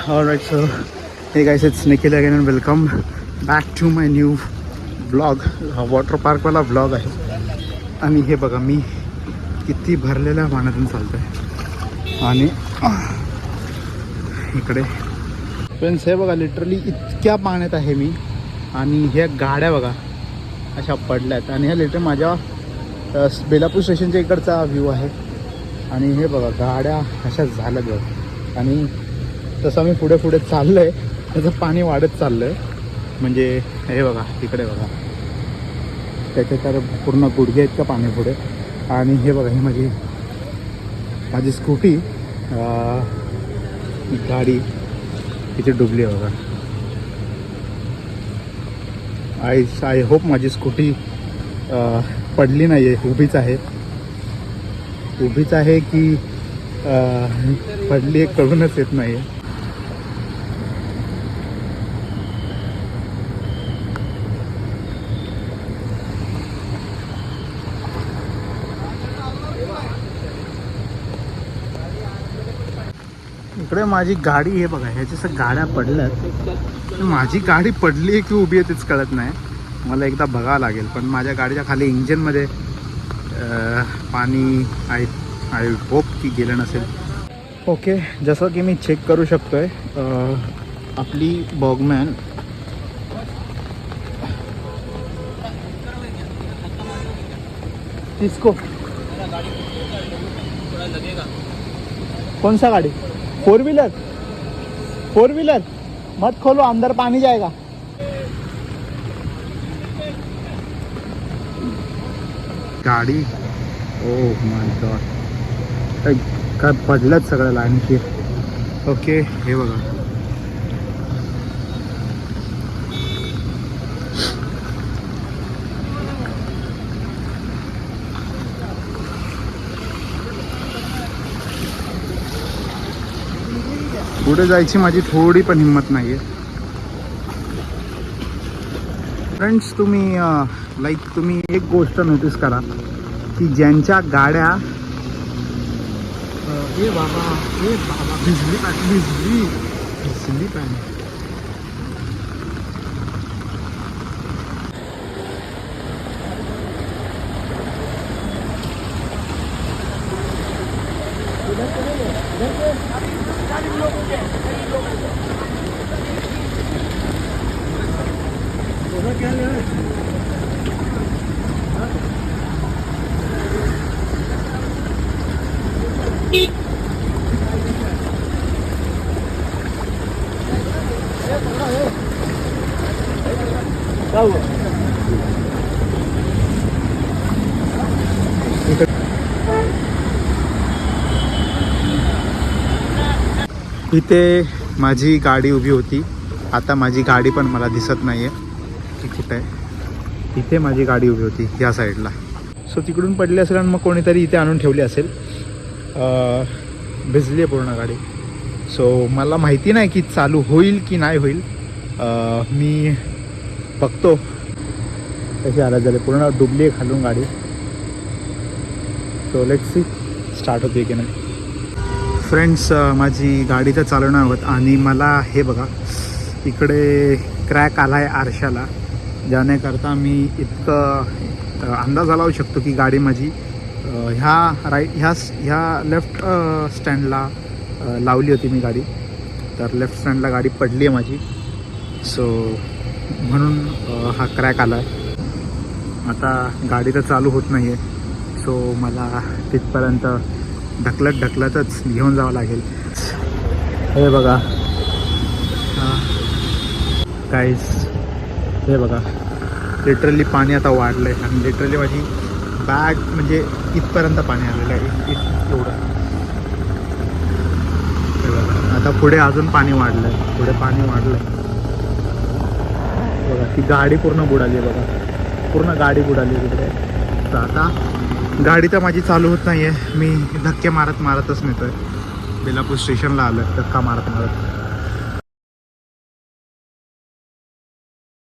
Alright, so hey guys, it's Nikhil again and welcome back to my new vlog. हा water पार्कवाला vlog आहे. आणि हे बघा मी किती भरलेल्या पाण्यातून चालतो आहे. आणि इकडे फ्रेंड्स हे बघा लिटरली इतक्या पाण्यात आहे मी. आणि ह्या गाड्या बघा अशा पडल्यात. आणि ह्या लिटरली माझ्या बेलापूर स्टेशनच्या इकडचा व्ह्यू आहे. आणि हे बघा गाड्या अशा झाल्यात बघा. आणि तसं मी पुढे पुढे चाललो आहे त्याचं पाणी वाढत चाललं आहे. म्हणजे हे बघा तिकडे बघा त्याच्या तर पूर्ण गुडघे आहेत का पाणी पुढे. आणि हे बघा ही माझी स्कूटी गाडी इथे डुबली आहे बघा. आय होप माझी स्कूटी पडली नाही आहे, उभीच आहे की पडली आहे कळूनच येत नाही आहे. इकडे माझी गाडी हे बघा ह्याच्या असं गाड्या पडल्यात. माझी गाडी पडली आहे की उभी आहे तेच कळत नाही. मला एकदा बघावं लागेल. पण माझ्या गाडीच्या खाली इंजिनमध्ये पाणी आय होप की गेलं नसेल. ओके, जसं की मी चेक करू शकतो आहे आपली बॉगमॅन किसको कौन सा गाड़ी फोर व्हीलर मत खोलो अंदर पानी जाएगा. गाडी ओह माय गॉड काय पडल्यात सगळ्या लाईनशी. ओके हे बघा पुढे जायची माझी थोडी पण हिंमत नाही आहे. फ्रेंड्स तुम्ही एक गोष्ट नोटीस करा की ज्यांच्या गाड्या ए बाबा भिजली पाणी. इथे माझी गाडी उभी होती. आता माझी गाडी पण मला दिसत नाही आहे की कुठे आहे. इथे माझी गाडी उभी होती या साईडला. सो तिकडून पडली असेल आणि मग कोणीतरी इथे आणून ठेवली असेल. भिजली आहे पूर्ण गाडी. सो मला माहिती नाही की चालू होईल की नाही होईल. मी बघतो कशी आला झाले. पूर्ण डुबली आहे खालून गाडी. सो लेट्स सी स्टार्ट होते की नाही. फ्रेंड्स माझी गाडी तर चालवणार आहोत. आणि मला हे बघा इकडे क्रॅक आला आहे आरशाला. ज्यानेकरता मी इतकं अंदाज लावू शकतो की गाडी माझी ह्या लेफ्ट स्टँडला लावली होती मी गाडी. तर लेफ्ट स्टँडला गाडी पडली आहे माझी. सो म्हणून हा क्रॅक आला आहे. आता गाडी तर चालू होत नाही आहे. सो मला तिथपर्यंत ढकलतच घेऊन जावं लागेल. हे बघा गाईस हे बघा लिटरली पाणी आता वाढलं आहे. आणि लिटरली माझी बॅग म्हणजे इथपर्यंत पाणी आलेलं आहे एवढं. हे बघा आता पुढे अजून पाणी वाढलं आहे. बघा ती गाडी पूर्ण बुडाली आहे बघा. पूर्ण गाडी बुडाली तिकडे. तर आता गाडी तर माझी चालू होत नाही आहे. मी धक्के मारतच नेतो आहे. बेलापूर स्टेशनला आलो आहे धक्का मारत.